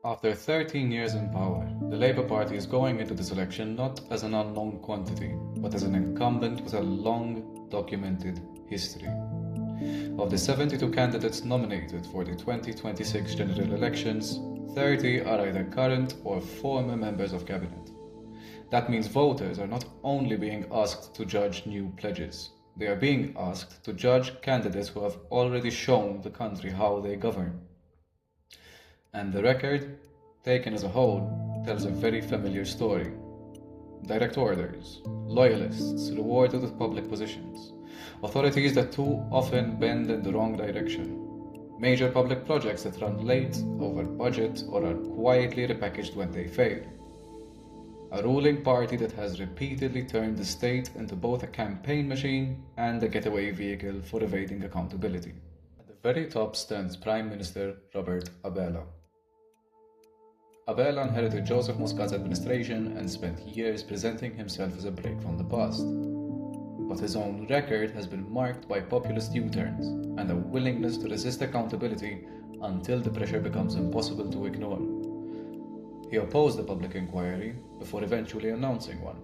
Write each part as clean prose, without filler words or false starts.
After 13 years in power, the Labour Party is going into this election not as an unknown quantity, but as an incumbent with a long documented history. Of the 72 candidates nominated for the 2026 general elections, 30 are either current or former members of cabinet. That means voters are not only being asked to judge new pledges, they are being asked to judge candidates who have already shown the country how they govern. And the record, taken as a whole, tells a very familiar story. Direct orders, loyalists rewarded with public positions, authorities that too often bend in the wrong direction, major public projects that run late, over budget, or are quietly repackaged when they fail. A ruling party that has repeatedly turned the state into both a campaign machine and a getaway vehicle for evading accountability. At the very top stands Prime Minister Robert Abela. Abela inherited Joseph Muscat's administration and spent years presenting himself as a break from the past. But his own record has been marked by populist U-turns and a willingness to resist accountability until the pressure becomes impossible to ignore. He opposed the public inquiry before eventually announcing one.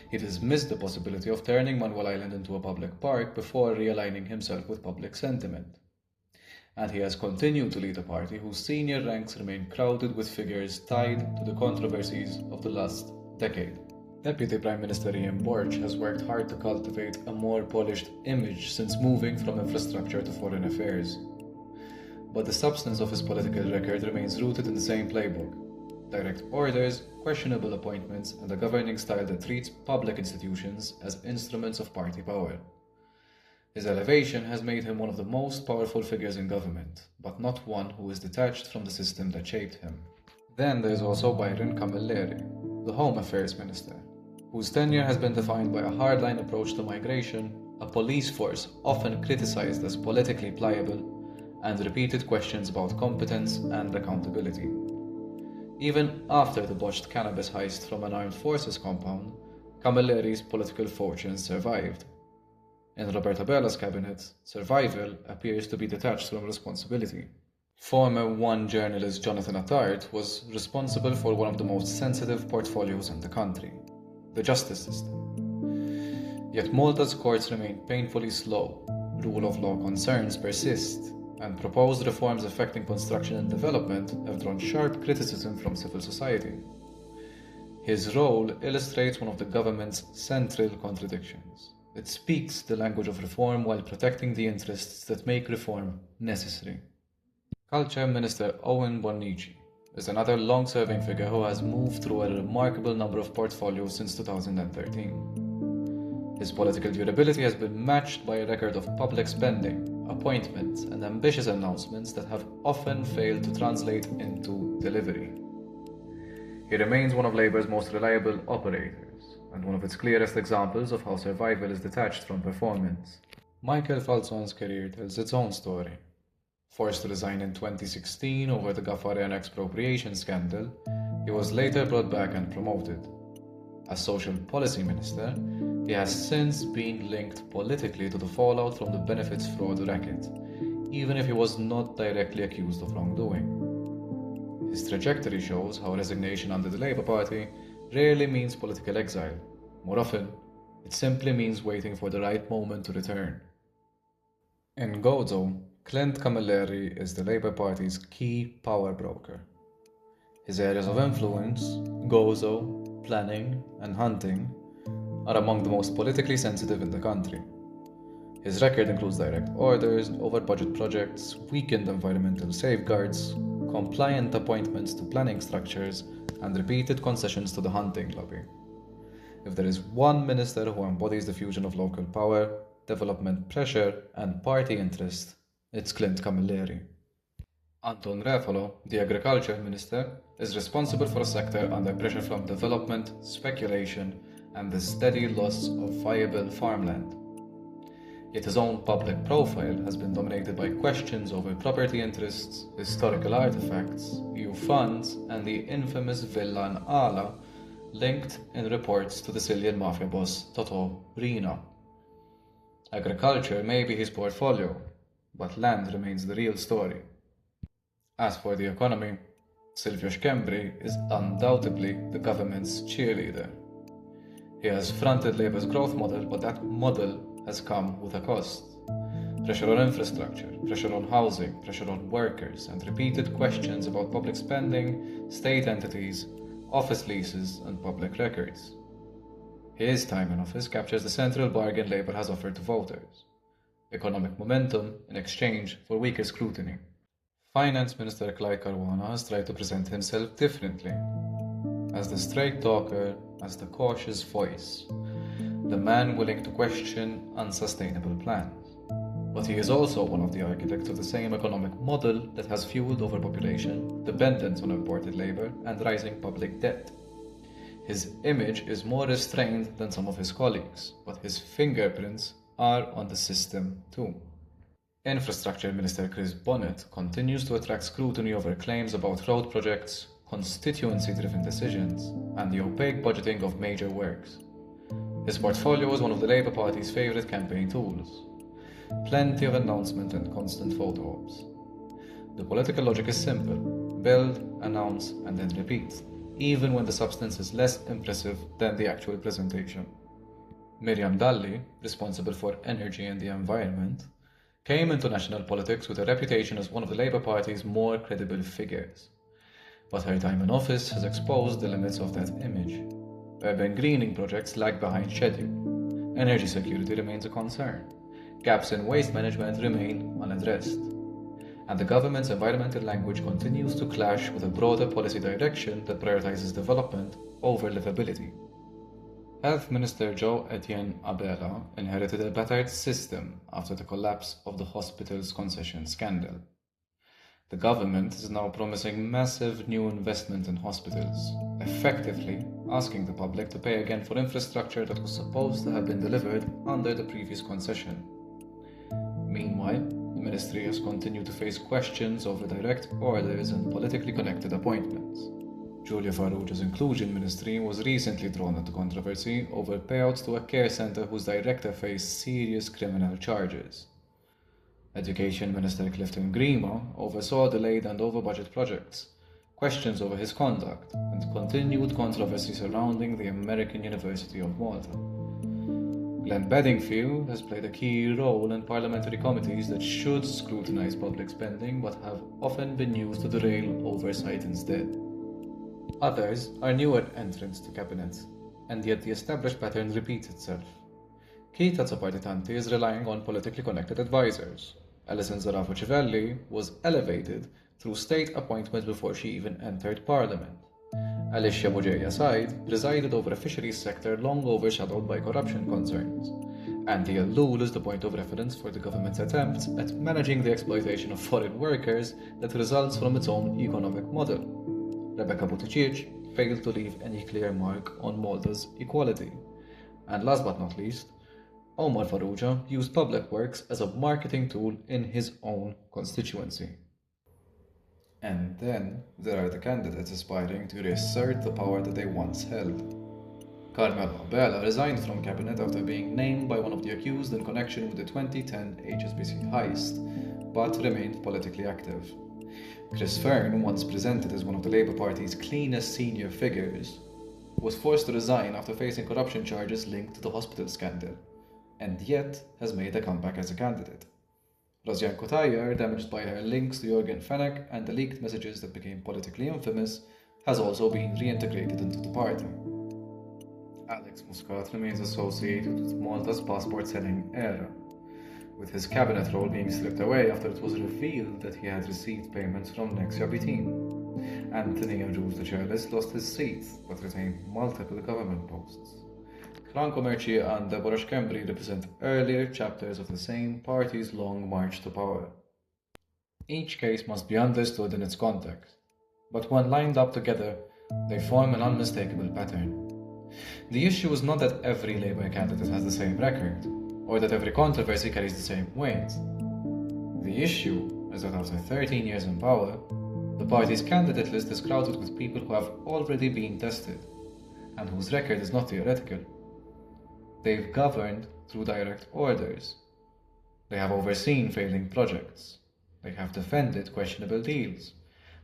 He dismissed the possibility of turning Manuel Island into a public park before realigning himself with public sentiment. And he has continued to lead a party whose senior ranks remain crowded with figures tied to the controversies of the last decade. Deputy Prime Minister Ian Borch has worked hard to cultivate a more polished image since moving from infrastructure to foreign affairs. But the substance of his political record remains rooted in the same playbook: direct orders, questionable appointments, and a governing style that treats public institutions as instruments of party power. His elevation has made him one of the most powerful figures in government, but not one who is detached from the system that shaped him. Then there is also Byron Camilleri, the Home Affairs Minister, whose tenure has been defined by a hardline approach to migration, a police force often criticized as politically pliable, and repeated questions about competence and accountability. Even after the botched cannabis heist from an armed forces compound, Camilleri's political fortunes survived. In Robert Abela's cabinet, survival appears to be detached from responsibility. Former One journalist Jonathan Attard was responsible for one of the most sensitive portfolios in the country, the justice system. Yet Malta's courts remain painfully slow, rule of law concerns persist, and proposed reforms affecting construction and development have drawn sharp criticism from civil society. His role illustrates one of the government's central contradictions. It speaks the language of reform while protecting the interests that make reform necessary. Culture Minister Owen Bonnici is another long-serving figure who has moved through a remarkable number of portfolios since 2013. His political durability has been matched by a record of public spending, appointments, and ambitious announcements that have often failed to translate into delivery. He remains one of Labour's most reliable operators, and one of its clearest examples of how survival is detached from performance. Michael Falzon's career tells its own story. Forced to resign in 2016 over the Gaffarian expropriation scandal, he was later brought back and promoted. As social policy minister, he has since been linked politically to the fallout from the benefits fraud racket, even if he was not directly accused of wrongdoing. His trajectory shows how resignation under the Labour Party rarely means political exile. More often, it simply means waiting for the right moment to return. In Gozo, Clint Camilleri is the Labour Party's key power broker. His areas of influence, Gozo, planning, and hunting, are among the most politically sensitive in the country. His record includes direct orders, over-budget projects, weakened environmental safeguards, compliant appointments to planning structures, and repeated concessions to the hunting lobby. If there is one minister who embodies the fusion of local power, development pressure, and party interest, it's Clint Camilleri. Anton Refalo, the agriculture minister, is responsible for a sector under pressure from development, speculation, and the steady loss of viable farmland. Yet his own public profile has been dominated by questions over property interests, historical artifacts, EU funds, and the infamous villa in Ala, linked in reports to the Sicilian mafia boss Totò Riina. Agriculture may be his portfolio, but land remains the real story. As for the economy, Silvio Schembri is undoubtedly the government's cheerleader. He has fronted Labour's growth model, but that model has come with a cost. Pressure on infrastructure, pressure on housing, pressure on workers, and repeated questions about public spending, state entities, office leases, and public records. His time in office captures the central bargain Labour has offered to voters: economic momentum in exchange for weaker scrutiny. Finance Minister Clyde Caruana has tried to present himself differently, as the straight talker, as the cautious voice, the man willing to question unsustainable plans. But he is also one of the architects of the same economic model that has fueled overpopulation, dependence on imported labour, and rising public debt. His image is more restrained than some of his colleagues, but his fingerprints are on the system too. Infrastructure Minister Chris Bonnet continues to attract scrutiny over claims about road projects, constituency-driven decisions, and the opaque budgeting of major works. His portfolio is one of the Labour Party's favourite campaign tools. Plenty of announcement and constant photo ops. The political logic is simple: build, announce, and then repeat, even when the substance is less impressive than the actual presentation. Miriam Dalli, responsible for energy and the environment, came into national politics with a reputation as one of the Labour Party's more credible figures. But her time in office has exposed the limits of that image. Urban greening projects lag behind schedule. Energy security remains a concern. Gaps in waste management remain unaddressed. And the government's environmental language continues to clash with a broader policy direction that prioritizes development over livability. Health Minister Joe Etienne Abela inherited a battered system after the collapse of the hospital's concession scandal. The government is now promising massive new investment in hospitals, effectively asking the public to pay again for infrastructure that was supposed to have been delivered under the previous concession. Meanwhile, the ministry has continued to face questions over direct orders and politically connected appointments. Julia Farrugia's Inclusion Ministry was recently drawn into controversy over payouts to a care centre whose director faced serious criminal charges. Education Minister Clifton Grima oversaw delayed and over-budget projects, questions over his conduct, and continued controversy surrounding the American University of Malta. Glenn Bedingfield has played a key role in parliamentary committees that should scrutinise public spending but have often been used to derail oversight instead. Others are newer entrants to cabinet, and yet the established pattern repeats itself. Keith Tzaparditante is relying on politically connected advisors. Alison Zarafo Civelli was elevated through state appointment before she even entered parliament. Alicia Bugeya Said presided over a fisheries sector long overshadowed by corruption concerns. Andy Al-Lul is the point of reference for the government's attempts at managing the exploitation of foreign workers that results from its own economic model. Rebecca Buttigieg failed to leave any clear mark on Malta's equality. And last but not least, Omar Farrugia used public works as a marketing tool in his own constituency. And then there are the candidates aspiring to reassert the power that they once held. Carmelo Abela resigned from cabinet after being named by one of the accused in connection with the 2010 HSBC heist, but remained politically active. Chris Fearn, once presented as one of the Labour Party's cleanest senior figures, was forced to resign after facing corruption charges linked to the hospital scandal, and yet has made a comeback as a candidate. Rosjan Kutajer, damaged by her links to Jorgen Fenech and the leaked messages that became politically infamous, has also been reintegrated into the party. Alex Muscat remains associated with Malta's passport-selling era, with his cabinet role being stripped away after it was revealed that he had received payments from Nexia Bitin. Anthony Ajus, the chairlist, lost his seat, but retained multiple government posts. Franco Merci and Deborah Schembri represent earlier chapters of the same party's long march to power. Each case must be understood in its context, but when lined up together, they form an unmistakable pattern. The issue is not that every Labour candidate has the same record, or that every controversy carries the same weight. The issue is that after 13 years in power, the party's candidate list is crowded with people who have already been tested, and whose record is not theoretical. They've governed through direct orders. They have overseen failing projects. They have defended questionable deals.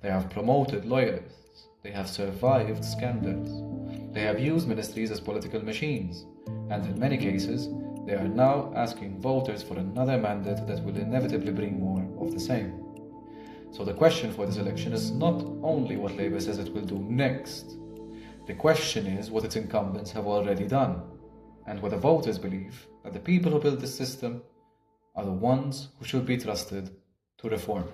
They have promoted loyalists. They have survived scandals. They have used ministries as political machines. And in many cases, they are now asking voters for another mandate that will inevitably bring more of the same. So the question for this election is not only what Labour says it will do next. The question is what its incumbents have already done, and whether voters believe that the people who built this system are the ones who should be trusted to reform.